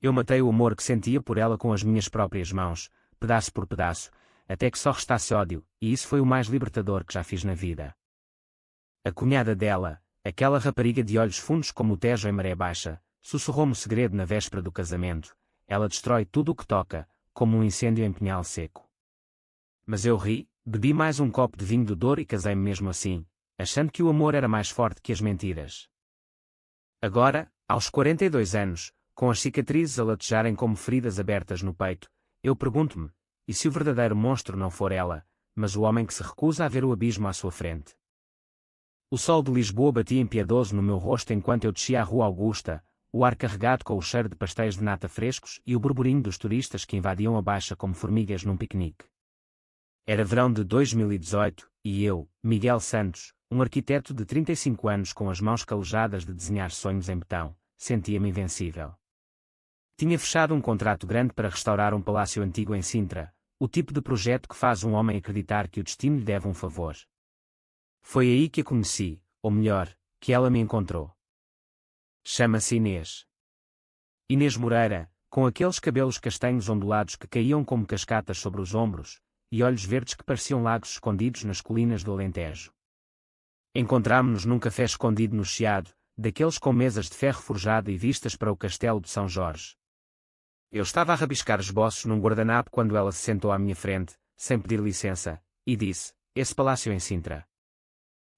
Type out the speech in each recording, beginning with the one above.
Eu matei o amor que sentia por ela com as minhas próprias mãos, pedaço por pedaço, até que só restasse ódio, e isso foi o mais libertador que já fiz na vida. A cunhada dela, aquela rapariga de olhos fundos como o Tejo em maré baixa, sussurrou-me o segredo na véspera do casamento. Ela destrói tudo o que toca, como um incêndio em pinhal seco. Mas eu ri, bebi mais um copo de vinho do Douro e casei-me mesmo assim, achando que o amor era mais forte que as mentiras. Agora, aos 42 anos, com as cicatrizes a latejarem como feridas abertas no peito, eu pergunto-me, e se o verdadeiro monstro não for ela, mas o homem que se recusa a ver o abismo à sua frente? O sol de Lisboa batia impiedoso no meu rosto enquanto eu descia a Rua Augusta, o ar carregado com o cheiro de pastéis de nata frescos e o burburinho dos turistas que invadiam a Baixa como formigas num piquenique. Era verão de 2018, e eu, Miguel Santos, um arquiteto de 35 anos com as mãos calejadas de desenhar sonhos em betão, sentia-me invencível. Tinha fechado um contrato grande para restaurar um palácio antigo em Sintra, o tipo de projeto que faz um homem acreditar que o destino lhe deve um favor. Foi aí que a conheci, ou melhor, que ela me encontrou. Chama-se Inês. Inês Moreira, com aqueles cabelos castanhos ondulados que caíam como cascatas sobre os ombros, e olhos verdes que pareciam lagos escondidos nas colinas do Alentejo. Encontrámo-nos num café escondido no Chiado, daqueles com mesas de ferro forjado e vistas para o castelo de São Jorge. Eu estava a rabiscar esboços num guardanapo quando ela se sentou à minha frente, sem pedir licença, e disse: "Esse palácio em Sintra."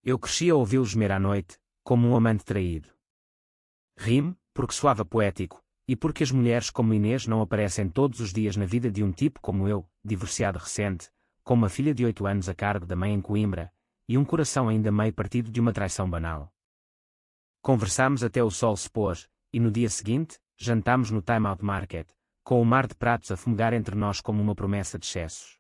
Eu cresci a ouvi-lo gemer à noite, como um amante traído. Ri-me, porque soava poético, e porque as mulheres como Inês não aparecem todos os dias na vida de um tipo como eu, divorciado recente, com uma filha de 8 anos a cargo da mãe em Coimbra, e um coração ainda meio partido de uma traição banal. Conversámos até o sol se pôr, e no dia seguinte, jantámos no Time Out Market, com o mar de pratos a fumegar entre nós como uma promessa de excessos.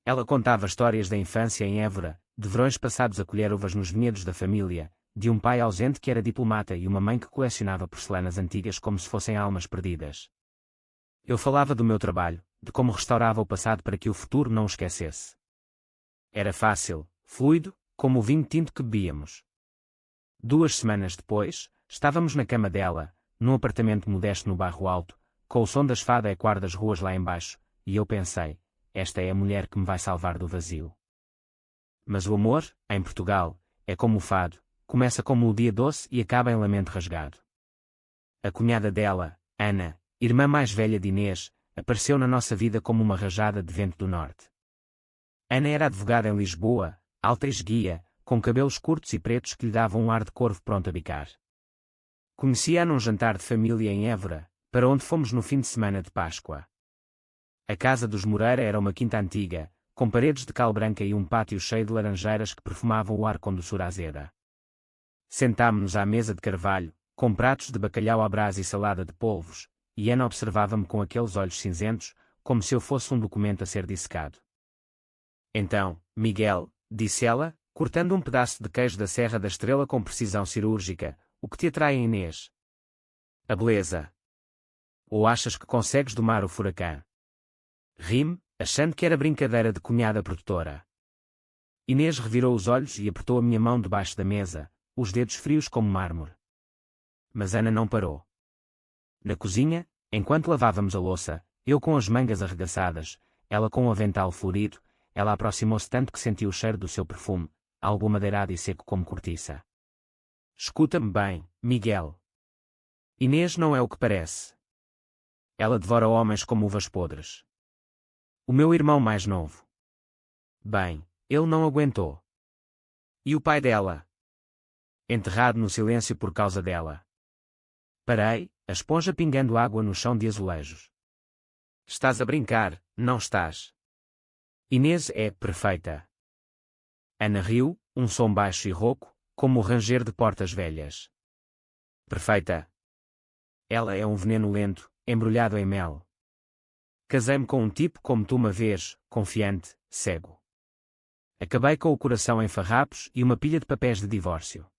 Ela contava histórias da infância em Évora, de verões passados a colher uvas nos vinhedos da família, de um pai ausente que era diplomata e uma mãe que colecionava porcelanas antigas como se fossem almas perdidas. Eu falava do meu trabalho, de como restaurava o passado para que o futuro não o esquecesse. Era fácil, fluido, como o vinho tinto que bebíamos. 2 semanas depois, estávamos na cama dela, num apartamento modesto no Bairro Alto, com o som das fadas a ecoar das ruas lá embaixo, e eu pensei, esta é a mulher que me vai salvar do vazio. Mas o amor, em Portugal, é como o fado, começa como o dia doce e acaba em lamento rasgado. A cunhada dela, Ana, irmã mais velha de Inês, apareceu na nossa vida como uma rajada de vento do norte. Ana era advogada em Lisboa, alta e esguia, com cabelos curtos e pretos que lhe davam um ar de corvo pronto a bicar. Conheci-a num jantar de família em Évora, para onde fomos no fim de semana de Páscoa. A casa dos Moreira era uma quinta antiga, com paredes de cal branca e um pátio cheio de laranjeiras que perfumavam o ar com doçura azeda. Sentámo-nos à mesa de carvalho, com pratos de bacalhau à brasa e salada de polvos, e Ana observava-me com aqueles olhos cinzentos, como se eu fosse um documento a ser dissecado. Então, Miguel, disse ela, cortando um pedaço de queijo da Serra da Estrela com precisão cirúrgica, o que te atrai em Inês? A beleza. Ou achas que consegues domar o furacão? Ri-me, achando que era brincadeira de cunhada produtora. Inês revirou os olhos e apertou a minha mão debaixo da mesa, os dedos frios como mármore. Mas Ana não parou. Na cozinha, enquanto lavávamos a louça, eu com as mangas arregaçadas, ela com o avental florido, ela aproximou-se tanto que senti o cheiro do seu perfume, algo madeirado e seco como cortiça. Escuta-me bem, Miguel. Inês não é o que parece. Ela devora homens como uvas podres. O meu irmão mais novo. Bem, ele não aguentou. E o pai dela? Enterrado no silêncio por causa dela. Parei, a esponja pingando água no chão de azulejos. Estás a brincar, não estás? Inês é perfeita. Ana riu, um som baixo e rouco, como o ranger de portas velhas. Perfeita. Ela é um veneno lento, embrulhado em mel. Casei-me com um tipo como tu uma vez, confiante, cego. Acabei com o coração em farrapos e uma pilha de papéis de divórcio.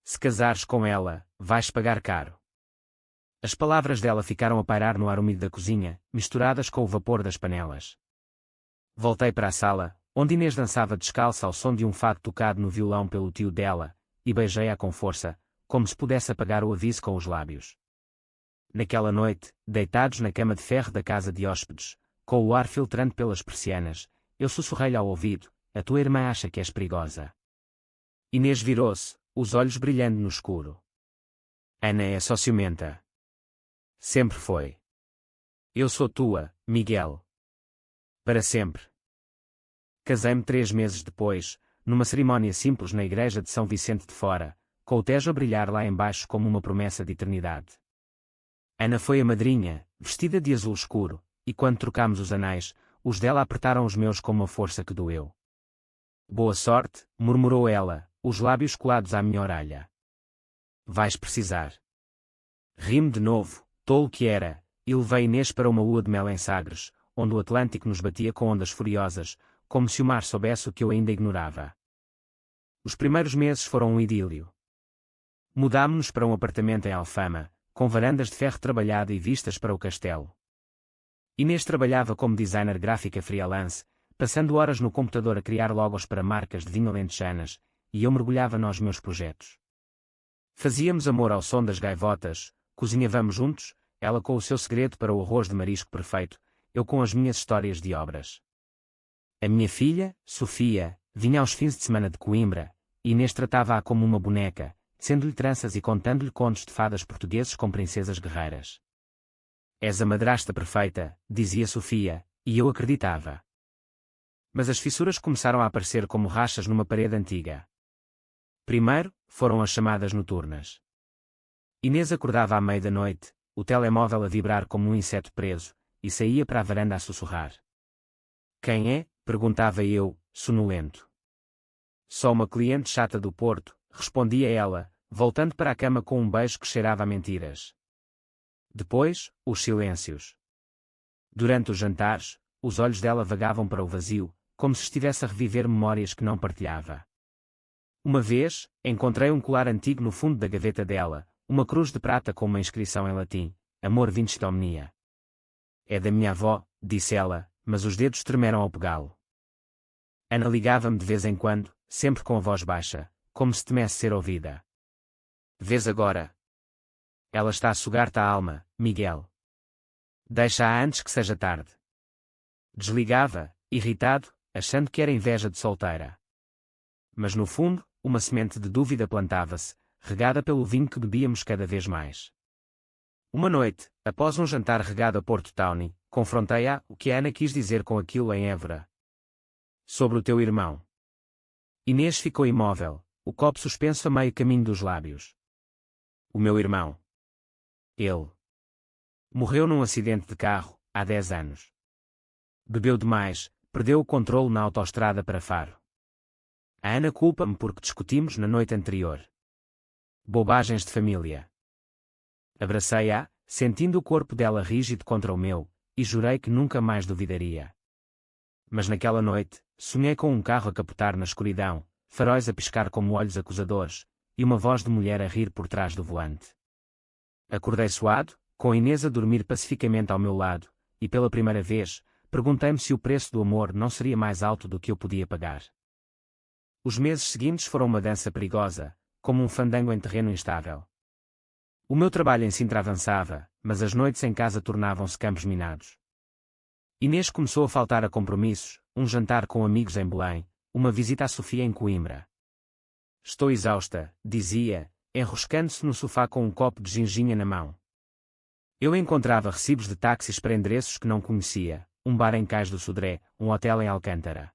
Se casares com ela, vais pagar caro. As palavras dela ficaram a pairar no ar úmido da cozinha, misturadas com o vapor das panelas. Voltei para a sala, onde Inês dançava descalça ao som de um fado tocado no violão pelo tio dela, e beijei-a com força, como se pudesse apagar o aviso com os lábios. naquela noite, deitados na cama de ferro da casa de hóspedes, com o ar filtrando pelas persianas, eu sussurrei-lhe ao ouvido: a tua irmã acha que és perigosa. Inês virou-se, os olhos brilhando no escuro. Ana é só ciumenta. Sempre foi. Eu sou tua, Miguel. Para sempre. Casei-me 3 meses depois, numa cerimónia simples na igreja de São Vicente de Fora, com o Tejo a brilhar lá embaixo como uma promessa de eternidade. Ana foi a madrinha, vestida de azul escuro, e quando trocámos os anais, os dela apertaram os meus com uma força que doeu. Boa sorte, murmurou ela, os lábios colados à minha orelha. Vais precisar. Ri-me de novo, tolo que era, e levei Inês para uma lua de mel em Sagres, onde o Atlântico nos batia com ondas furiosas, como se o mar soubesse o que eu ainda ignorava. Os primeiros meses foram um idílio. Mudámo-nos para um apartamento em Alfama, com varandas de ferro trabalhado e vistas para o castelo. Inês trabalhava como designer gráfica freelance, passando horas no computador a criar logos para marcas de vinho alentejanas, e eu mergulhava nos meus projetos. Fazíamos amor ao som das gaivotas, cozinhávamos juntos, ela com o seu segredo para o arroz de marisco perfeito, eu com as minhas histórias de obras. A minha filha, Sofia, vinha aos fins de semana de Coimbra, e Inês tratava-a como uma boneca, tecendo-lhe tranças e contando-lhe contos de fadas portugueses com princesas guerreiras. És a madrasta perfeita, dizia Sofia, e eu acreditava. Mas as fissuras começaram a aparecer como rachas numa parede antiga. Primeiro, foram as chamadas noturnas. Inês acordava à meia da noite, o telemóvel a vibrar como um inseto preso, e saía para a varanda a sussurrar. Quem é? Perguntava eu, sonolento. Só uma cliente chata do Porto, respondia ela, voltando para a cama com um beijo que cheirava a mentiras. Depois, os silêncios. Durante os jantares, os olhos dela vagavam para o vazio, como se estivesse a reviver memórias que não partilhava. Uma vez, encontrei um colar antigo no fundo da gaveta dela, uma cruz de prata com uma inscrição em latim, Amor Vincit Omnia. É da minha avó, disse ela, mas os dedos tremeram ao pegá-lo. Ana ligava-me de vez em quando, sempre com a voz baixa, como se temesse ser ouvida. Vês agora? Ela está a sugar-te a alma, Miguel. Deixa-a antes que seja tarde. Desligava, irritado, achando que era inveja de solteira. Mas no fundo, uma semente de dúvida plantava-se, regada pelo vinho que bebíamos cada vez mais. Uma noite, após um jantar regado a Porto Tawny, confrontei-a o que a Ana quis dizer com aquilo em Évora. Sobre o teu irmão. Inês ficou imóvel, o copo suspenso a meio caminho dos lábios. O meu irmão. Ele. Morreu num acidente de carro, há 10 anos. Bebeu demais, perdeu o controle na autoestrada para Faro. A Ana culpa-me porque discutimos na noite anterior. Bobagens de família. Abracei-a, sentindo o corpo dela rígido contra o meu, e jurei que nunca mais duvidaria. Mas naquela noite, sonhei com um carro a capotar na escuridão, faróis a piscar como olhos acusadores, e uma voz de mulher a rir por trás do volante. Acordei suado, com Inês a dormir pacificamente ao meu lado, e pela primeira vez, perguntei-me se o preço do amor não seria mais alto do que eu podia pagar. Os meses seguintes foram uma dança perigosa, como um fandango em terreno instável. O meu trabalho em Sintra avançava, mas as noites em casa tornavam-se campos minados. Inês começou a faltar a compromissos, um jantar com amigos em Belém, uma visita à Sofia em Coimbra. Estou exausta, dizia, enroscando-se no sofá com um copo de ginginha na mão. Eu encontrava recibos de táxis para endereços que não conhecia, um bar em Cais do Sodré, um hotel em Alcântara.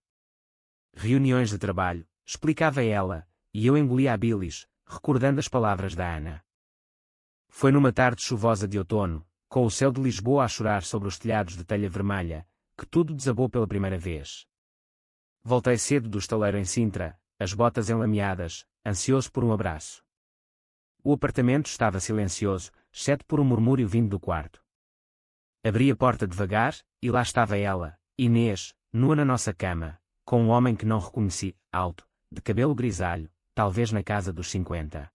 Reuniões de trabalho, explicava ela, e eu engolia a bilis, recordando as palavras da Ana. Foi numa tarde chuvosa de outono, com o céu de Lisboa a chorar sobre os telhados de telha vermelha, que tudo desabou pela primeira vez. Voltei cedo do estaleiro em Sintra, as botas enlameadas, ansioso por um abraço. O apartamento estava silencioso, exceto por um murmúrio vindo do quarto. Abri a porta devagar, e lá estava ela, Inês, nua na nossa cama, com um homem que não reconheci, alto, de cabelo grisalho, talvez na casa dos 50.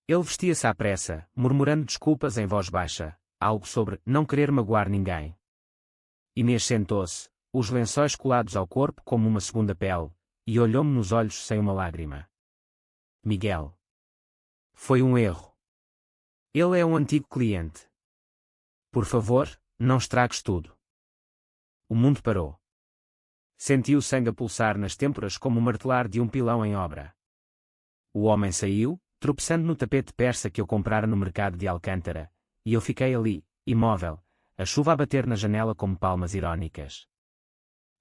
Ele vestia-se à pressa, murmurando desculpas em voz baixa, algo sobre não querer magoar ninguém. Inês sentou-se, os lençóis colados ao corpo como uma segunda pele, e olhou-me nos olhos sem uma lágrima. Miguel. Foi um erro. Ele é um antigo cliente. Por favor, não estragues tudo. O mundo parou. Senti o sangue a pulsar nas têmporas como o martelar de um pilão em obra. O homem saiu, tropeçando no tapete persa que eu comprara no mercado de Alcântara, e eu fiquei ali, imóvel, a chuva a bater na janela como palmas irónicas.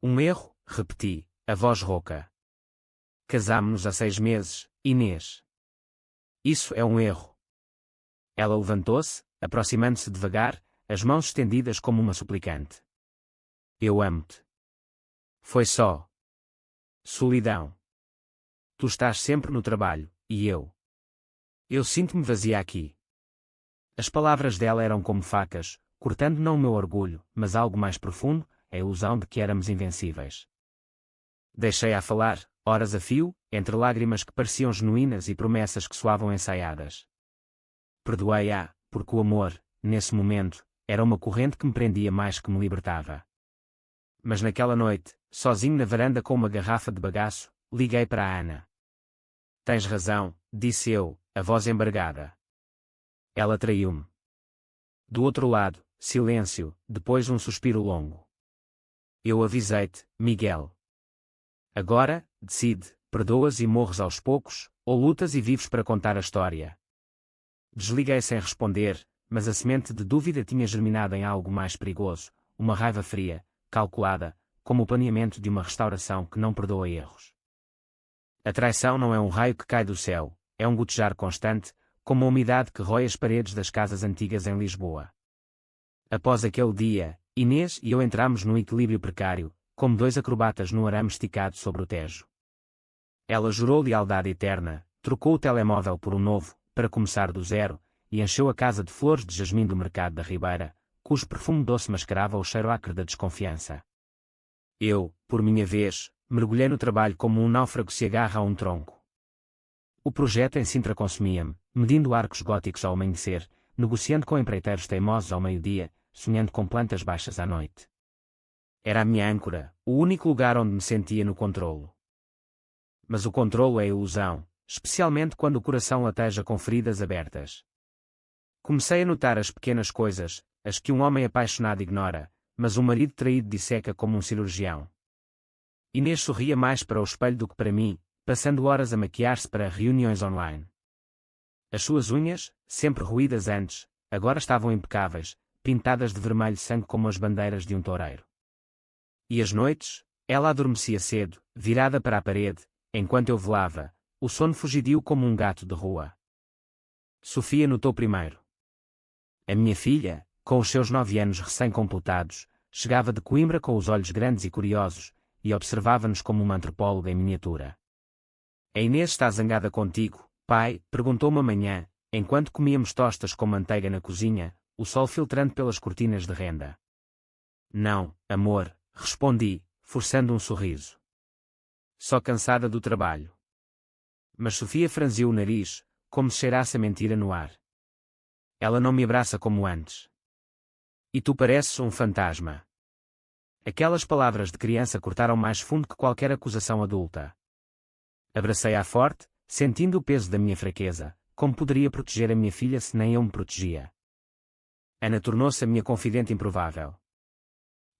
Um erro, repeti, a voz rouca. Casámo-nos há 6 meses, Inês. Isso é um erro. Ela levantou-se, aproximando-se devagar, as mãos estendidas como uma suplicante. Eu amo-te. Foi só solidão. Tu estás sempre no trabalho, e eu. Eu sinto-me vazia aqui. As palavras dela eram como facas, cortando não o meu orgulho, mas algo mais profundo, a ilusão de que éramos invencíveis. Deixei-a falar, horas a fio, entre lágrimas que pareciam genuínas e promessas que soavam ensaiadas. Perdoei-a, porque o amor, nesse momento, era uma corrente que me prendia mais que me libertava. Mas naquela noite, sozinho na varanda com uma garrafa de bagaço, liguei para a Ana. Tens razão, disse eu, a voz embargada. Ela traiu-me. Do outro lado, silêncio, depois um suspiro longo. Eu avisei-te, Miguel. Agora, decide, perdoas e morres aos poucos, ou lutas e vives para contar a história. Desliguei sem responder, mas a semente de dúvida tinha germinado em algo mais perigoso, uma raiva fria, calculada, como o planeamento de uma restauração que não perdoa erros. A traição não é um raio que cai do céu, é um gotejar constante, como a umidade que rói as paredes das casas antigas em Lisboa. Após aquele dia, Inês e eu entramos num equilíbrio precário, como 2 acrobatas num arame esticado sobre o Tejo. Ela jurou lealdade eterna, trocou o telemóvel por um novo, para começar do zero, e encheu a casa de flores de jasmim do mercado da Ribeira, cujo perfume doce mascarava o cheiro acre da desconfiança. Eu, por minha vez, mergulhei no trabalho como um náufrago se agarra a um tronco. O projeto em Sintra consumia-me, medindo arcos góticos ao amanhecer, negociando com empreiteiros teimosos ao meio-dia, sonhando com plantas baixas à noite. Era a minha âncora, o único lugar onde me sentia no controlo. Mas o controlo é ilusão, especialmente quando o coração lateja com feridas abertas. Comecei a notar as pequenas coisas, as que um homem apaixonado ignora, mas um marido traído disseca como um cirurgião. Inês sorria mais para o espelho do que para mim, passando horas a maquiar-se para reuniões online. As suas unhas, sempre roídas antes, agora estavam impecáveis, pintadas de vermelho sangue como as bandeiras de um toureiro. E às noites, ela adormecia cedo, virada para a parede, enquanto eu velava, o sono fugidio como um gato de rua. Sofia notou primeiro. A minha filha, com os seus 9 anos recém-completados, chegava de Coimbra com os olhos grandes e curiosos, e observava-nos como uma antropóloga em miniatura. A Inês está zangada contigo, pai? Perguntou-me amanhã, enquanto comíamos tostas com manteiga na cozinha, o sol filtrando pelas cortinas de renda. Não, amor, respondi, forçando um sorriso. Só cansada do trabalho. Mas Sofia franziu o nariz, como se cheirasse a mentira no ar. Ela não me abraça como antes. E tu pareces um fantasma. Aquelas palavras de criança cortaram mais fundo que qualquer acusação adulta. Abracei-a forte, sentindo o peso da minha fraqueza, como poderia proteger a minha filha se nem eu me protegia. Ana tornou-se a minha confidente improvável.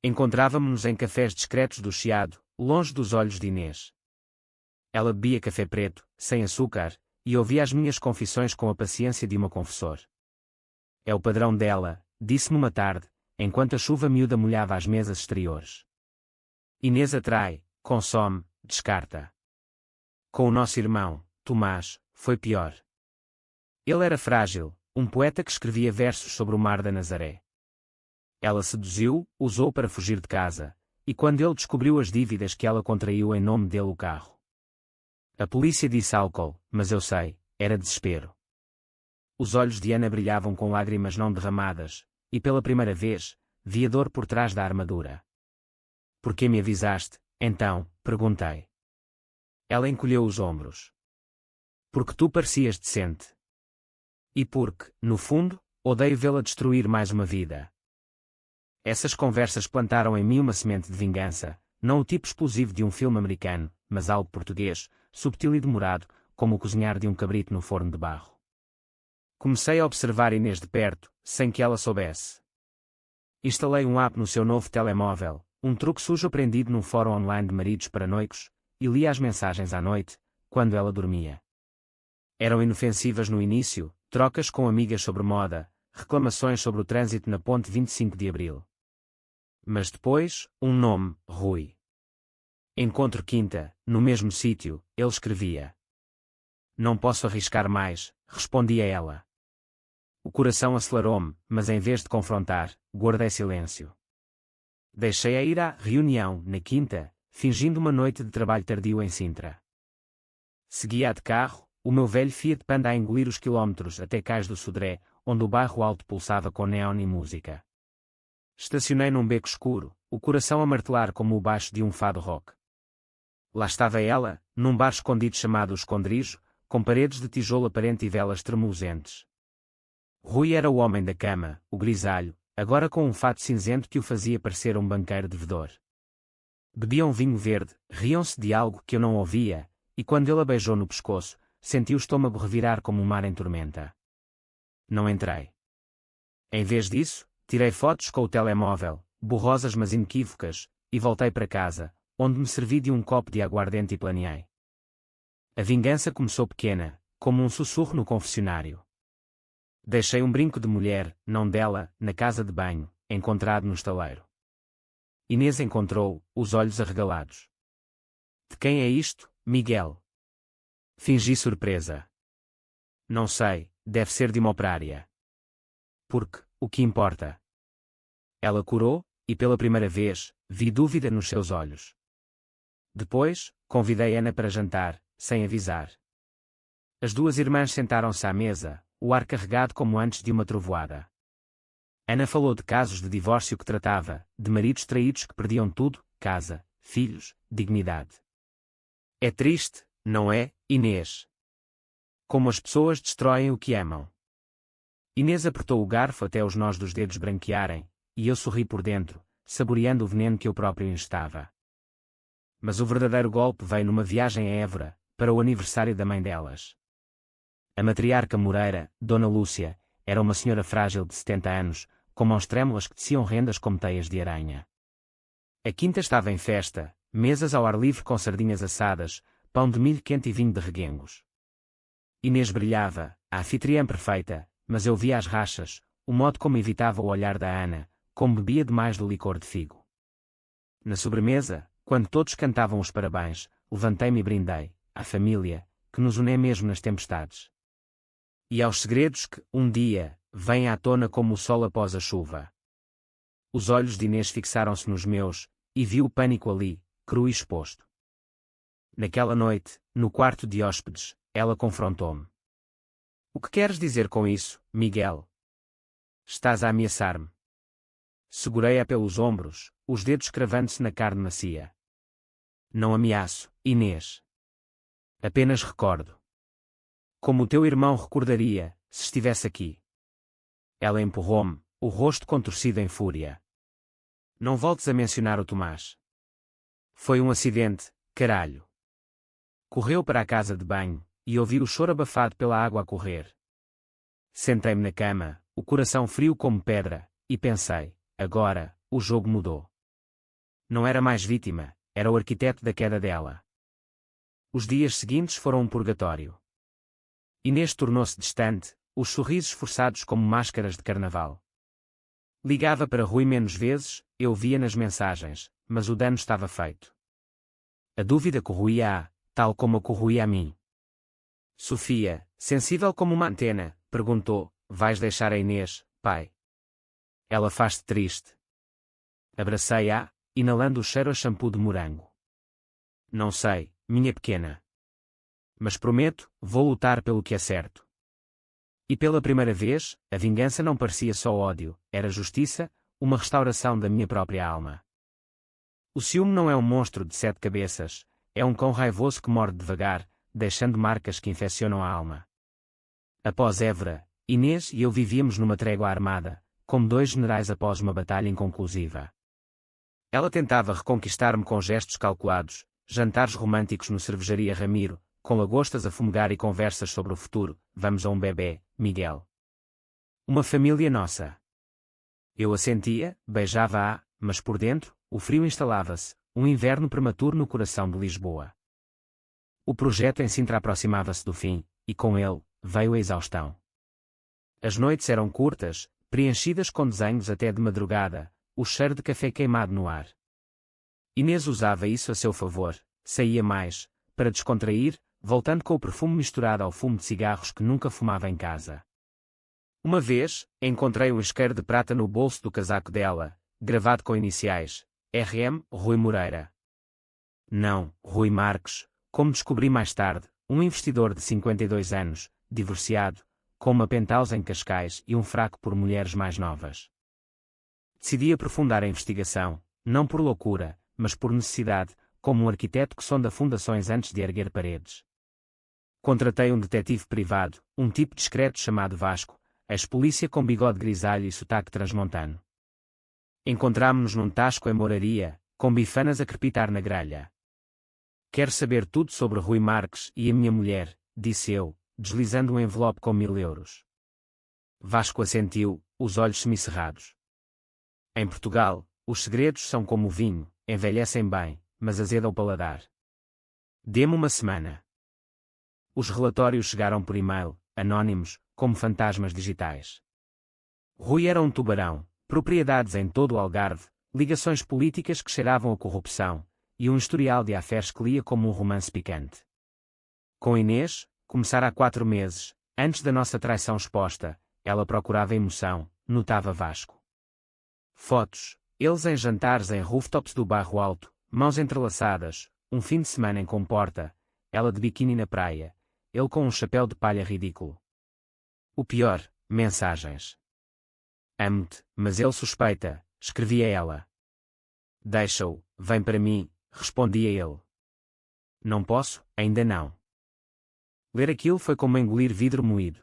Encontrávamo-nos em cafés discretos do Chiado, longe dos olhos de Inês. Ela bebia café preto, sem açúcar, e ouvia as minhas confissões com a paciência de uma confessor. É o padrão dela, disse-me uma tarde, enquanto a chuva miúda molhava as mesas exteriores. Inês atrai, consome, descarta. Com o nosso irmão, Tomás, foi pior. Ele era frágil, um poeta que escrevia versos sobre o mar da Nazaré. Ela seduziu, usou para fugir de casa, e quando ele descobriu as dívidas que ela contraiu em nome dele o carro. A polícia disse álcool, mas eu sei, era desespero. Os olhos de Ana brilhavam com lágrimas não derramadas, e pela primeira vez, vi a dor por trás da armadura. Por que me avisaste, então? Perguntei. Ela encolheu os ombros. Porque tu parecias decente. E porque, no fundo, odeio vê-la destruir mais uma vida. Essas conversas plantaram em mim uma semente de vingança, não o tipo explosivo de um filme americano, mas algo português, subtil e demorado, como o cozinhar de um cabrito no forno de barro. Comecei a observar Inês de perto, sem que ela soubesse. Instalei um app no seu novo telemóvel, um truque sujo aprendido num fórum online de maridos paranoicos, e lia as mensagens à noite, quando ela dormia. Eram inofensivas no início, trocas com amigas sobre moda, reclamações sobre o trânsito na ponte 25 de Abril. Mas depois, um nome, Rui. Encontro quinta, no mesmo sítio, ele escrevia. Não posso arriscar mais, respondia ela. O coração acelerou-me, mas em vez de confrontar, guardei silêncio. Deixei-a ir à reunião, na quinta, fingindo uma noite de trabalho tardio em Sintra. Seguia de carro, o meu velho Fiat Panda a engolir os quilómetros até Cais do Sodré, onde o bairro alto pulsava com neon e música. Estacionei num beco escuro, o coração a martelar como o baixo de um fado rock. Lá estava ela, num bar escondido chamado O Esconderijo, com paredes de tijolo aparente e velas tremuluzentes. Rui era o homem da cama, o grisalho, agora com um fato cinzento que o fazia parecer um banqueiro devedor. Bebiam vinho verde, riam-se de algo que eu não ouvia, e quando ele a beijou no pescoço, senti o estômago revirar como um mar em tormenta. Não entrei. Em vez disso, tirei fotos com o telemóvel, borrosas mas inequívocas, e voltei para casa, onde me servi de um copo de aguardente e planeei. A vingança começou pequena, como um sussurro no confessionário. Deixei um brinco de mulher, não dela, na casa de banho, encontrado no estaleiro. Inês encontrou, os olhos arregalados. De quem é isto, Miguel? Fingi surpresa. Não sei, deve ser de uma operária. Porque, o que importa? Ela corou, e pela primeira vez, vi dúvida nos seus olhos. Depois, convidei Ana para jantar, sem avisar. As duas irmãs sentaram-se à mesa, o ar carregado como antes de uma trovoada. Ana falou de casos de divórcio que tratava, de maridos traídos que perdiam tudo, casa, filhos, dignidade. É triste, não é, Inês? Como as pessoas destroem o que amam. Inês apertou o garfo até os nós dos dedos branquearem, e eu sorri por dentro, saboreando o veneno que eu próprio ingestava. Mas o verdadeiro golpe veio numa viagem a Évora, para o aniversário da mãe delas. A matriarca Moreira, Dona Lúcia, era uma senhora frágil de 70 anos, com mãos trêmulas que teciam rendas como teias de aranha. A quinta estava em festa, mesas ao ar livre com sardinhas assadas, pão de milho quente e vinho de reguengos. Inês brilhava, a anfitriã perfeita, mas eu via as rachas, o modo como evitava o olhar da Ana, como bebia demais do licor de figo. Na sobremesa, quando todos cantavam os parabéns, levantei-me e brindei, à família, que nos une mesmo nas tempestades. E aos segredos que, um dia, vêm à tona como o sol após a chuva. Os olhos de Inês fixaram-se nos meus, e vi o pânico ali, cru e exposto. Naquela noite, no quarto de hóspedes, ela confrontou-me. O que queres dizer com isso, Miguel? Estás a ameaçar-me. Segurei-a pelos ombros, os dedos cravando-se na carne macia. Não ameaço, Inês. Apenas recordo. Como o teu irmão recordaria, se estivesse aqui. Ela empurrou-me, o rosto contorcido em fúria. Não voltes a mencionar o Tomás. Foi um acidente, caralho. Correu para a casa de banho, e ouvi o choro abafado pela água a correr. Sentei-me na cama, o coração frio como pedra, e pensei, agora, o jogo mudou. Não era mais vítima, era o arquiteto da queda dela. Os dias seguintes foram um purgatório. Inês tornou-se distante, os sorrisos forçados como máscaras de carnaval. Ligava para Rui menos vezes, eu via nas mensagens, mas o dano estava feito. A dúvida corroía-a, tal como a corroía a mim. Sofia, sensível como uma antena, perguntou, vais deixar a Inês, pai? Ela faz-te triste. Abracei-a, inalando o cheiro a shampoo de morango. Não sei, minha pequena. Mas prometo, vou lutar pelo que é certo. E pela primeira vez, a vingança não parecia só ódio, era justiça, uma restauração da minha própria alma. O ciúme não é um monstro de 7 cabeças, é um cão raivoso que morde devagar, deixando marcas que infeccionam a alma. Após Évora, Inês e eu vivíamos numa trégua armada, como dois generais após uma batalha inconclusiva. Ela tentava reconquistar-me com gestos calculados, jantares românticos no Cervejaria Ramiro, com lagostas a fumegar e conversas sobre o futuro, vamos a um bebê, Miguel. Uma família nossa. Eu assentia, beijava-a, mas por dentro, o frio instalava-se, um inverno prematuro no coração de Lisboa. O projeto em Sintra aproximava-se do fim, e com ele, veio a exaustão. As noites eram curtas, preenchidas com desenhos até de madrugada, o cheiro de café queimado no ar. Inês usava isso a seu favor, saía mais, para descontrair, voltando com o perfume misturado ao fumo de cigarros que nunca fumava em casa. Uma vez, encontrei um isqueiro de prata no bolso do casaco dela, gravado com iniciais, R.M. Rui Moreira. Não, Rui Marques, como descobri mais tarde, um investidor de 52 anos, divorciado, com uma penthouse em Cascais e um fraco por mulheres mais novas. Decidi aprofundar a investigação, não por loucura, mas por necessidade, como um arquiteto que sonda fundações antes de erguer paredes. Contratei um detetive privado, um tipo discreto chamado Vasco, ex-polícia com bigode grisalho e sotaque transmontano. Encontrámo-nos num tasco em Moraria, com bifanas a crepitar na grelha. Quero saber tudo sobre Rui Marques e a minha mulher, disse eu, deslizando um envelope com 1000 euros. Vasco assentiu, os olhos semicerrados. Em Portugal, os segredos são como o vinho, envelhecem bem, mas azeda o paladar. Dê-me uma semana. Os relatórios chegaram por e-mail, anónimos, como fantasmas digitais. Rui era um tubarão, propriedades em todo o Algarve, ligações políticas que cheiravam a corrupção, e um historial de affaires que lia como um romance picante. Com Inês, começara há 4 meses, antes da nossa traição exposta, ela procurava emoção, notava Vasco. Fotos, eles em jantares em rooftops do Bairro Alto, mãos entrelaçadas, um fim de semana em Comporta, ela de biquíni na praia, ele com um chapéu de palha ridículo. O pior, mensagens. Amo-te, mas ele suspeita, escrevia ela. Deixa-o, vem para mim, respondia ele. Não posso, ainda não. Ler aquilo foi como engolir vidro moído.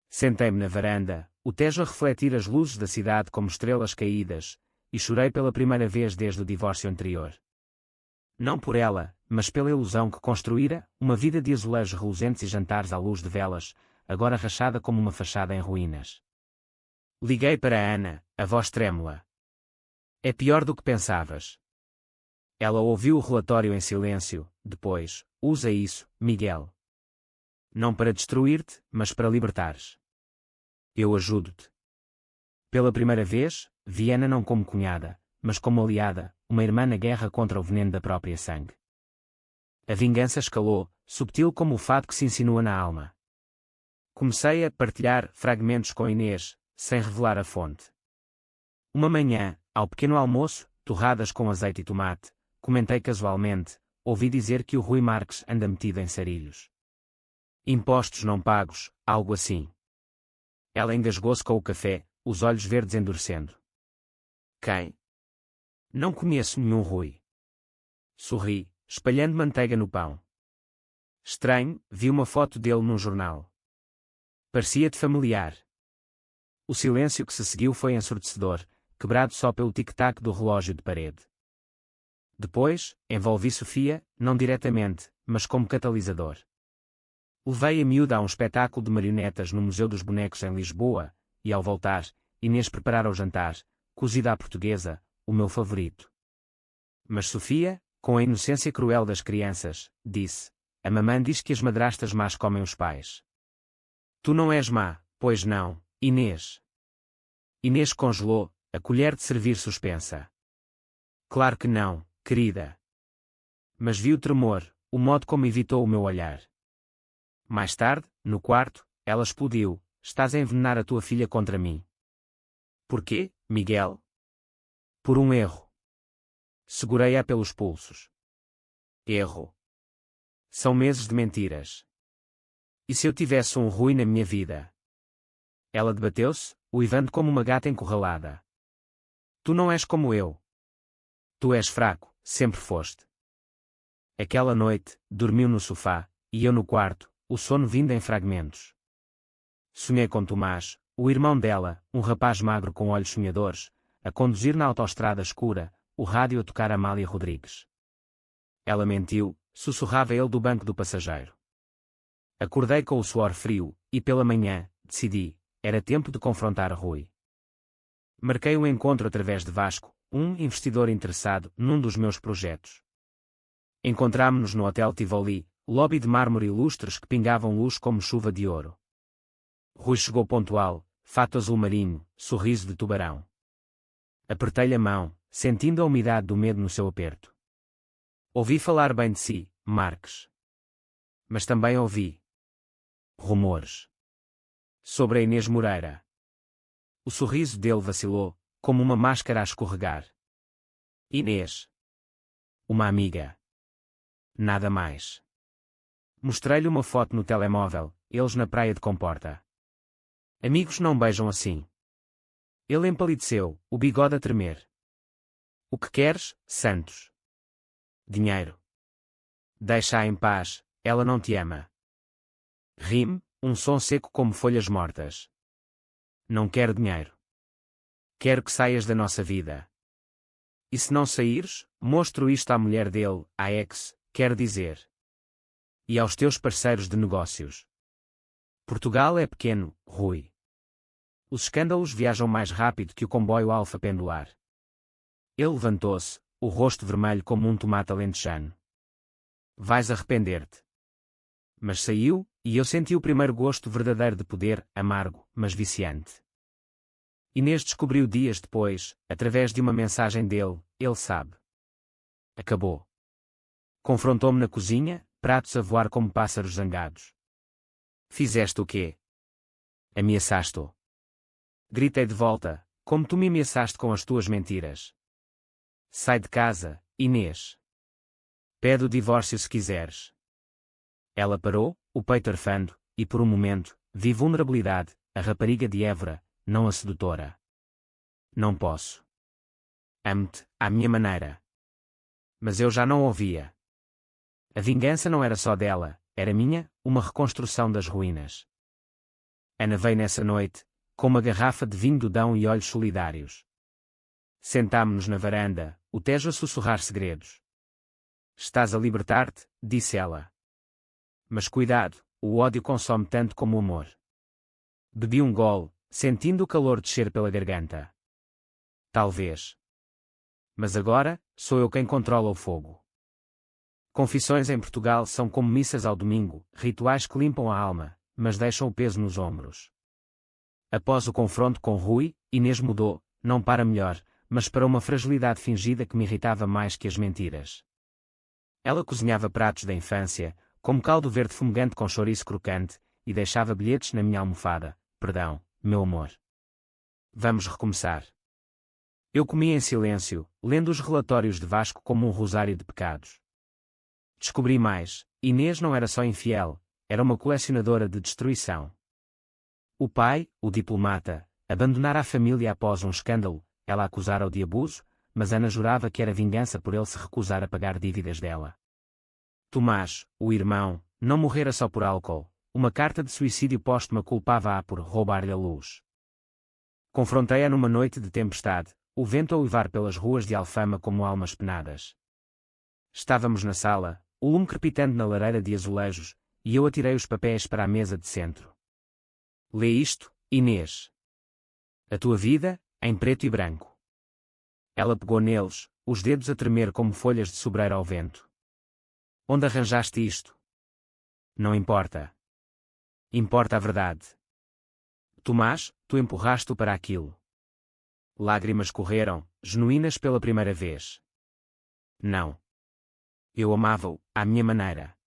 Sentei-me na varanda, o Tejo a refletir as luzes da cidade como estrelas caídas, e chorei pela primeira vez desde o divórcio anterior. Não por ela, mas pela ilusão que construíra, uma vida de azulejos reluzentes e jantares à luz de velas, agora rachada como uma fachada em ruínas. Liguei para a Ana, a voz trêmula. É pior do que pensavas. Ela ouviu o relatório em silêncio, depois, usa isso, Miguel. Não para destruir-te, mas para libertares. Eu ajudo-te. Pela primeira vez, vi Ana não como cunhada, mas como aliada, uma irmã na guerra contra o veneno da própria sangue. A vingança escalou, subtil como o fado que se insinua na alma. Comecei a partilhar fragmentos com Inês, sem revelar a fonte. Uma manhã, ao pequeno almoço, torradas com azeite e tomate, comentei casualmente, ouvi dizer que o Rui Marques anda metido em sarilhos. Impostos não pagos, algo assim. Ela engasgou-se com o café, os olhos verdes endurecendo. Quem? Não conheço nenhum Rui. Sorri, espalhando manteiga no pão. Estranho, vi uma foto dele num jornal. Parecia-te familiar. O silêncio que se seguiu foi ensurdecedor, quebrado só pelo tic-tac do relógio de parede. Depois, envolvi Sofia, não diretamente, mas como catalisador. Levei a miúda a um espetáculo de marionetas no Museu dos Bonecos em Lisboa, e ao voltar, Inês preparara o jantar, cozida à portuguesa, o meu favorito. Mas Sofia, com a inocência cruel das crianças, disse: a mamã diz que as madrastas más comem os pais. Tu não és má, pois não, Inês. Inês congelou, a colher de servir suspensa. Claro que não, querida. Mas vi o tremor, o modo como evitou o meu olhar. Mais tarde, no quarto, ela explodiu: estás a envenenar a tua filha contra mim. Por quê, Miguel? Por um erro. Segurei-a pelos pulsos. Erro. São meses de mentiras. E se eu tivesse um Rui na minha vida? Ela debateu-se, uivando como uma gata encurralada. Tu não és como eu. Tu és fraco, sempre foste. Aquela noite, dormiu no sofá, e eu no quarto, o sono vindo em fragmentos. Sonhei com Tomás, o irmão dela, um rapaz magro com olhos sonhadores, a conduzir na autoestrada escura, o rádio a tocar Amália Rodrigues. Ela mentiu, sussurrava ele do banco do passageiro. Acordei com o suor frio, e pela manhã, decidi, era tempo de confrontar Rui. Marquei um encontro através de Vasco, um investidor interessado num dos meus projetos. Encontrámo-nos no Hotel Tivoli, lobby de mármore e lustres que pingavam luz como chuva de ouro. Rui chegou pontual, fato azul marinho, sorriso de tubarão. Apertei-lhe a mão, sentindo a umidade do medo no seu aperto. Ouvi falar bem de si, Marques. Mas também ouvi rumores sobre a Inês Moreira. O sorriso dele vacilou, como uma máscara a escorregar. Inês. Uma amiga. Nada mais. Mostrei-lhe uma foto no telemóvel, eles na praia de Comporta. Amigos não beijam assim. Ele empalideceu, o bigode a tremer. O que queres, Santos? Dinheiro. Deixa-a em paz, ela não te ama. Rime, um som seco como folhas mortas. Não quero dinheiro. Quero que saias da nossa vida. E se não saíres, mostro isto à mulher dele, à ex, quer dizer. E aos teus parceiros de negócios. Portugal é pequeno, Rui. Os escândalos viajam mais rápido que o comboio alfa pendular. Ele levantou-se, o rosto vermelho como um tomate alentejano. Vais arrepender-te. Mas saiu, e eu senti o primeiro gosto verdadeiro de poder, amargo, mas viciante. Inês descobriu dias depois, através de uma mensagem dele, ele sabe. Acabou. Confrontou-me na cozinha, pratos a voar como pássaros zangados. Fizeste o quê? Ameaçaste-o. Gritei de volta, como tu me ameaçaste com as tuas mentiras. Sai de casa, Inês. Pede o divórcio se quiseres. Ela parou, o peito arfando, e por um momento, vi vulnerabilidade, a rapariga de Évora, não a sedutora. Não posso. Amo-te, à minha maneira. Mas eu já não ouvia. A vingança não era só dela, era minha, uma reconstrução das ruínas. Ana veio nessa noite, com uma garrafa de vinho do Dão e olhos solidários. Sentámo-nos na varanda, o Tejo a sussurrar segredos. Estás a libertar-te, disse ela. Mas cuidado, o ódio consome tanto como o amor. Bebi um gole, sentindo o calor descer pela garganta. Talvez. Mas agora, sou eu quem controla o fogo. Confissões em Portugal são como missas ao domingo, rituais que limpam a alma, mas deixam o peso nos ombros. Após o confronto com Rui, Inês mudou, não para melhor, mas para uma fragilidade fingida que me irritava mais que as mentiras. Ela cozinhava pratos da infância, como caldo verde fumegante com chouriço crocante, e deixava bilhetes na minha almofada. Perdão, meu amor. Vamos recomeçar. Eu comia em silêncio, lendo os relatórios de Vasco como um rosário de pecados. Descobri mais, Inês não era só infiel, era uma colecionadora de destruição. O pai, o diplomata, abandonara a família após um escândalo, ela acusara-o de abuso, mas Ana jurava que era vingança por ele se recusar a pagar dívidas dela. Tomás, o irmão, não morrera só por álcool, uma carta de suicídio póstuma culpava-a por roubar-lhe a luz. Confrontei-a numa noite de tempestade, o vento a uivar pelas ruas de Alfama como almas penadas. Estávamos na sala, o lume crepitando na lareira de azulejos, e eu atirei os papéis para a mesa de centro. Lê isto, Inês. A tua vida, em preto e branco. Ela pegou neles, os dedos a tremer como folhas de sobreiro ao vento. Onde arranjaste isto? Não importa. Importa a verdade. Tomás, tu empurraste-o para aquilo. Lágrimas correram, genuínas pela primeira vez. Não. Eu amava-o, à minha maneira.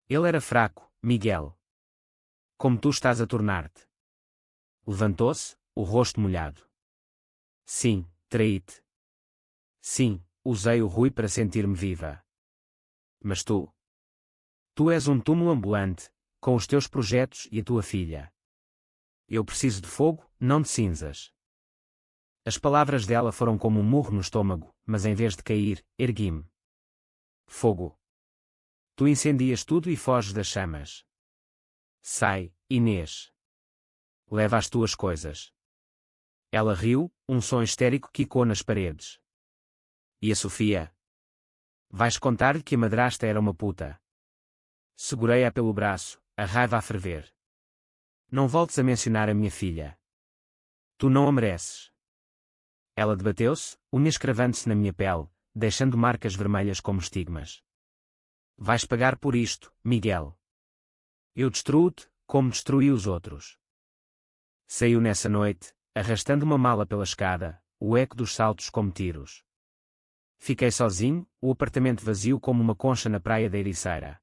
Ele era fraco, Miguel. Como tu estás a tornar-te. Levantou-se, o rosto molhado. Sim, traí-te. Sim, usei o Rui para sentir-me viva. Mas tu. Tu és um túmulo ambulante, com os teus projetos e a tua filha. Eu preciso de fogo, não de cinzas. As palavras dela foram como um murro no estômago, mas em vez de cair, ergui-me. Fogo. Tu incendias tudo e foges das chamas. Sai, Inês. Leva as tuas coisas. Ela riu, um som histérico quicou nas paredes. E a Sofia? Vais contar-lhe que a madrasta era uma puta. Segurei-a pelo braço, a raiva a ferver. Não voltes a mencionar a minha filha. Tu não a mereces. Ela debateu-se, unhas cravando-se na minha pele, deixando marcas vermelhas como estigmas. Vais pagar por isto, Miguel. Eu destruo-te, como destruí os outros. Saiu nessa noite, arrastando uma mala pela escada, o eco dos saltos como tiros. Fiquei sozinho, o apartamento vazio como uma concha na praia da Ericeira.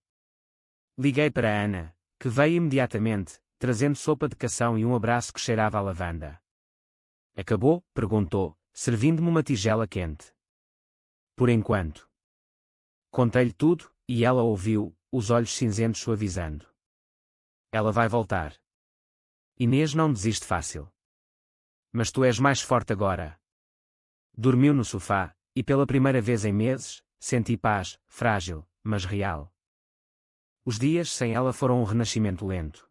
Liguei para Ana, que veio imediatamente, trazendo sopa de cação e um abraço que cheirava a lavanda. Acabou? Perguntou, servindo-me uma tigela quente. Por enquanto. Contei-lhe tudo, e ela ouviu, os olhos cinzentos suavizando. Ela vai voltar. Inês não desiste fácil. Mas tu és mais forte agora. Dormiu no sofá, e pela primeira vez em meses, senti paz, frágil, mas real. Os dias sem ela foram um renascimento lento.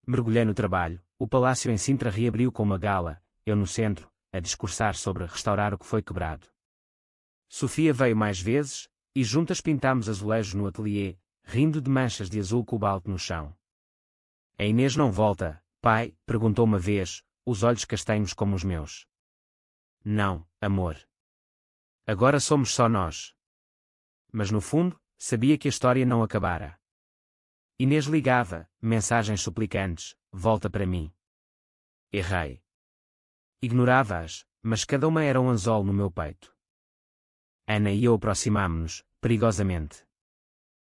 Mergulhei no trabalho, o palácio em Sintra reabriu com uma gala, eu no centro, a discursar sobre restaurar o que foi quebrado. Sofia veio mais vezes, e juntas pintámos azulejos no ateliê, rindo de manchas de azul cobalto no chão. A Inês não volta, pai? Perguntou uma vez, os olhos castanhos como os meus. Não, amor. Agora somos só nós. Mas no fundo, sabia que a história não acabara. Inês ligava, mensagens suplicantes, volta para mim. Errei. Ignorava-as, mas cada uma era um anzol no meu peito. Ana e eu aproximámo-nos, perigosamente.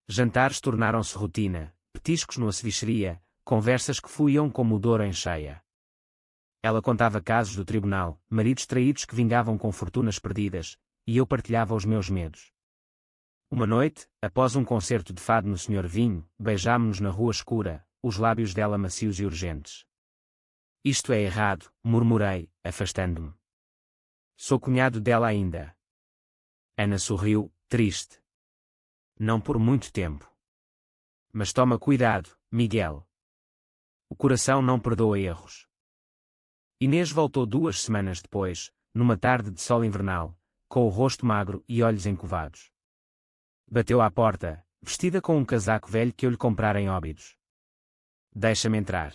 Jantares tornaram-se rotina, petiscos no acevicheria, conversas que fluíam como o Douro em cheia. Ela contava casos do tribunal, maridos traídos que vingavam com fortunas perdidas, e eu partilhava os meus medos. Uma noite, após um concerto de fado no Senhor Vinho, beijámo-nos na rua escura, os lábios dela macios e urgentes. Isto é errado, murmurei, afastando-me. Sou cunhado dela ainda. Ana sorriu, triste. Não por muito tempo. Mas toma cuidado, Miguel. O coração não perdoa erros. Inês voltou 2 semanas depois, numa tarde de sol invernal, com o rosto magro e olhos encovados. Bateu à porta, vestida com um casaco velho que eu lhe comprara em Óbidos. Deixa-me entrar.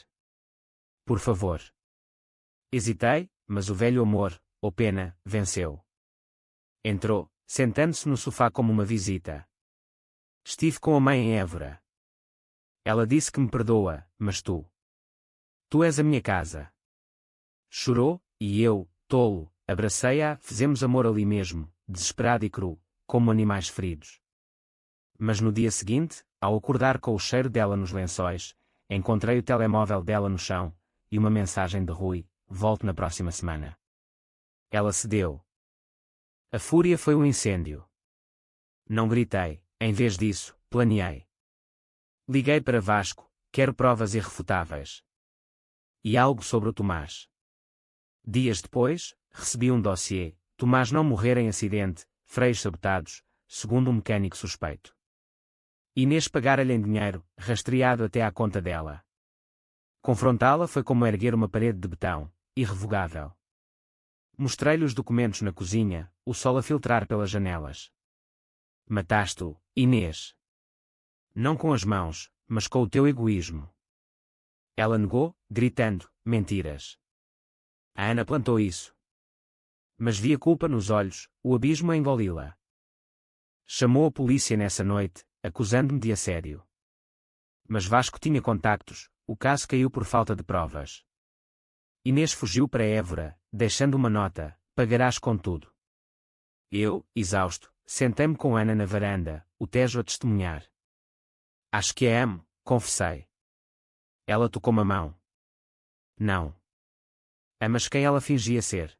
Por favor. Hesitei, mas o velho amor, ou pena, venceu. Entrou, sentando-se no sofá como uma visita. Estive com a mãe em Évora. Ela disse que me perdoa, mas tu. Tu és a minha casa. Chorou, e eu, tolo, abracei-a, fizemos amor ali mesmo, desesperado e cru, como animais feridos. Mas no dia seguinte, ao acordar com o cheiro dela nos lençóis, encontrei o telemóvel dela no chão, e uma mensagem de Rui: volto na próxima semana. Ela cedeu. A fúria foi um incêndio. Não gritei, em vez disso, planeei. Liguei para Vasco, quero provas irrefutáveis. E algo sobre o Tomás. Dias depois, recebi um dossiê: Tomás não morrer em acidente, freios sabotados, segundo um mecânico suspeito. Inês pagara-lhe em dinheiro, rastreado até à conta dela. Confrontá-la foi como erguer uma parede de betão, irrevogável. Mostrei-lhe os documentos na cozinha, o sol a filtrar pelas janelas. Mataste-o, Inês. Não com as mãos, mas com o teu egoísmo. Ela negou, gritando, mentiras. A Ana plantou isso. Mas vi a culpa nos olhos, o abismo a engoli-la. Chamou a polícia nessa noite, acusando-me de assédio. Mas Vasco tinha contactos, o caso caiu por falta de provas. Inês fugiu para Évora, deixando uma nota: pagarás com tudo. Eu, exausto, sentei-me com Ana na varanda, o Tejo a testemunhar. Acho que a amo, confessei. Ela tocou-me a mão. Não. Amas quem ela fingia ser.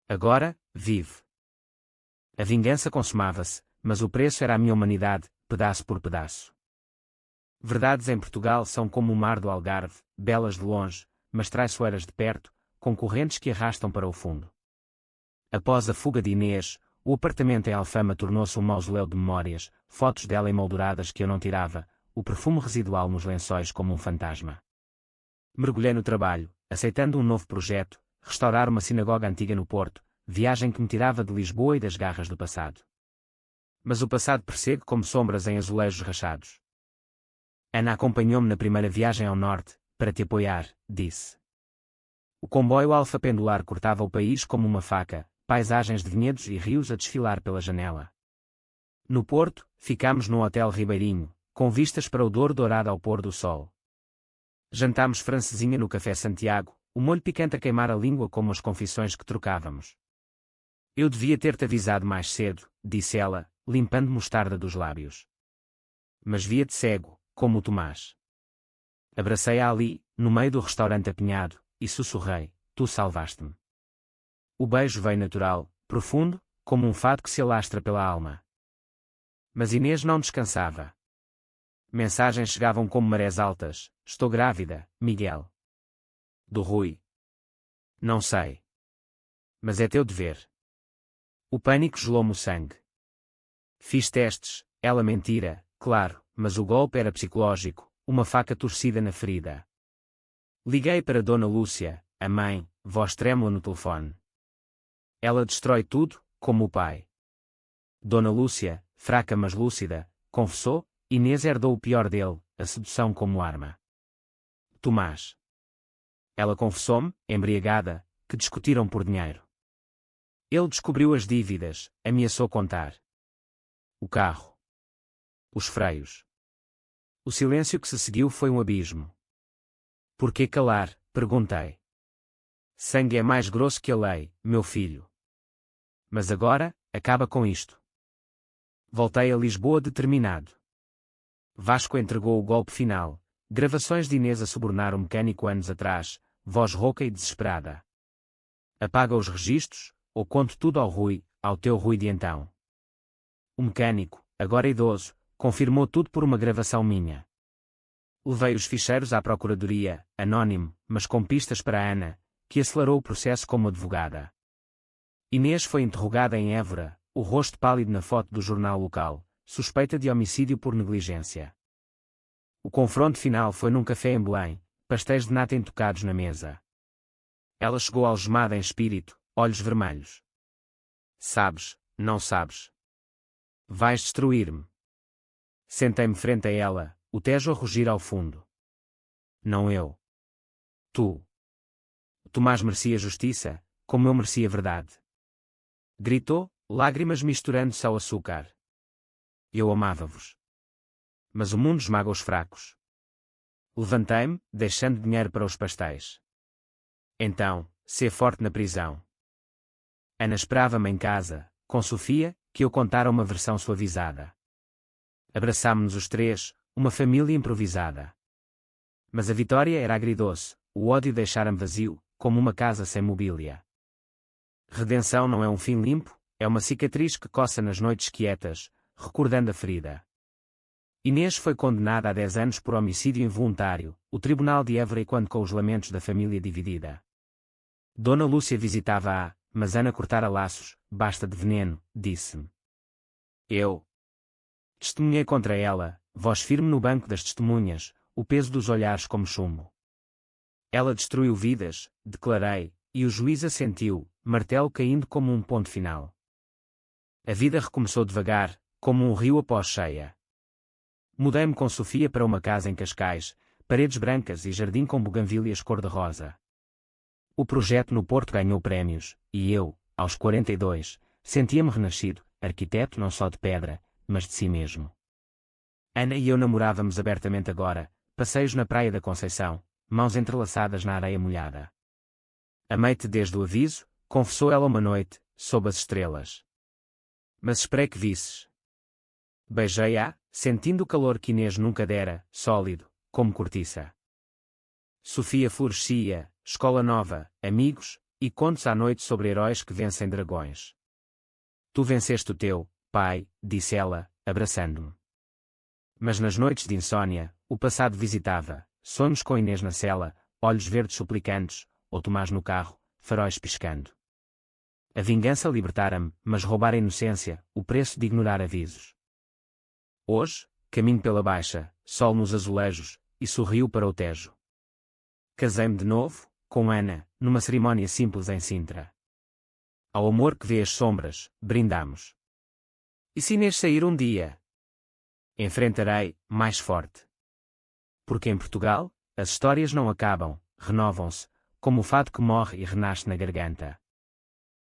Agora, vive. A vingança consumava-se, mas o preço era a minha humanidade, pedaço por pedaço. Verdades em Portugal são como o mar do Algarve, belas de longe, mas traiçoeiras de perto, com correntes que arrastam para o fundo. Após a fuga de Inês, o apartamento em Alfama tornou-se um mausoléu de memórias, fotos dela emolduradas que eu não tirava, o perfume residual nos lençóis como um fantasma. Mergulhei no trabalho, aceitando um novo projeto: restaurar uma sinagoga antiga no Porto, viagem que me tirava de Lisboa e das garras do passado. Mas o passado persegue como sombras em azulejos rachados. Ana acompanhou-me na primeira viagem ao norte, para te apoiar, disse. O comboio alfa pendular cortava o país como uma faca, paisagens de vinhedos e rios a desfilar pela janela. No Porto, ficámos num hotel ribeirinho, com vistas para o Douro dourado ao pôr do sol. Jantámos francesinha no Café Santiago, o molho picante a queimar a língua como as confissões que trocávamos. Eu devia ter-te avisado mais cedo, disse ela, limpando mostarda dos lábios. Mas via-te cego, como o Tomás. Abracei-a ali, no meio do restaurante apinhado, e sussurrei, tu salvaste-me. O beijo veio natural, profundo, como um fado que se alastra pela alma. Mas Inês não descansava. Mensagens chegavam como marés altas, estou grávida, Miguel. Do Rui. Não sei. Mas é teu dever. O pânico gelou-me o sangue. Fiz testes, ela mentira, claro, mas o golpe era psicológico, uma faca torcida na ferida. Liguei para Dona Lúcia, a mãe, voz trêmula no telefone. Ela destrói tudo, como o pai. Dona Lúcia, fraca mas lúcida, confessou, Inês herdou o pior dele, a sedução como arma. Tomás. Ela confessou-me, embriagada, que discutiram por dinheiro. Ele descobriu as dívidas, ameaçou contar. O carro. Os freios. O silêncio que se seguiu foi um abismo. Por que calar? Perguntei. Sangue é mais grosso que a lei, meu filho. Mas agora, acaba com isto. Voltei a Lisboa determinado. Vasco entregou o golpe final. Gravações de Inês a subornar um mecânico anos atrás, voz rouca e desesperada. Apaga os registros, ou conto tudo ao Rui, ao teu Rui de então. O mecânico, agora idoso, confirmou tudo por uma gravação minha. Levei os ficheiros à procuradoria, anónimo, mas com pistas para Ana, que acelerou o processo como advogada. Inês foi interrogada em Évora, o rosto pálido na foto do jornal local, suspeita de homicídio por negligência. O confronto final foi num café em Belém, pastéis de nata entocados na mesa. Ela chegou algemada em espírito, olhos vermelhos. Sabes, não sabes. Vais destruir-me. Sentei-me frente a ela, o Tejo a rugir ao fundo. Não eu. Tu. Tomás merecia justiça, como eu merecia verdade. Gritou, lágrimas misturando-se ao açúcar. Eu amava-vos. Mas o mundo esmaga os fracos. Levantei-me, deixando dinheiro para os pastéis. Então, ser forte na prisão. Ana esperava-me em casa, com Sofia, que eu contara uma versão suavizada. Abraçámo-nos os três, uma família improvisada. Mas a vitória era agridoce, o ódio deixara-me vazio, como uma casa sem mobília. Redenção não é um fim limpo, é uma cicatriz que coça nas noites quietas, recordando a ferida. Inês foi condenada a 10 anos por homicídio involuntário, o tribunal de Évora quando com os lamentos da família dividida. Dona Lúcia visitava-a, mas Ana cortara laços, basta de veneno, disse-me. Eu testemunhei contra ela, voz firme no banco das testemunhas, o peso dos olhares como chumbo. Ela destruiu vidas, declarei, e o juiz assentiu, martelo caindo como um ponto final. A vida recomeçou devagar, como um rio após cheia. Mudei-me com Sofia para uma casa em Cascais, paredes brancas e jardim com buganvílias cor-de-rosa. O projeto no Porto ganhou prémios, e eu, aos 42, sentia-me renascido, arquiteto não só de pedra, mas de si mesmo. Ana e eu namorávamos abertamente agora, passeios na praia da Conceição, mãos entrelaçadas na areia molhada. Amei-te desde o aviso, confessou ela uma noite, sob as estrelas. Mas esperei que visses. Beijei-a, sentindo o calor que Inês nunca dera, sólido, como cortiça. Sofia florescia, escola nova, amigos, e contos à noite sobre heróis que vencem dragões. Tu venceste o teu, pai, disse ela, abraçando-me. Mas nas noites de insônia, o passado visitava, sonhos com Inês na cela, olhos verdes suplicantes, ou Tomás no carro, faróis piscando. A vingança libertara-me, mas roubar a inocência, o preço de ignorar avisos. Hoje, caminho pela baixa, sol nos azulejos, e sorriu para o Tejo. Casei-me de novo, com Ana, numa cerimónia simples em Sintra. Ao amor que vê as sombras, brindamos. E se Inês sair um dia? Enfrentarei, mais forte. Porque em Portugal, as histórias não acabam, renovam-se, como o fado que morre e renasce na garganta.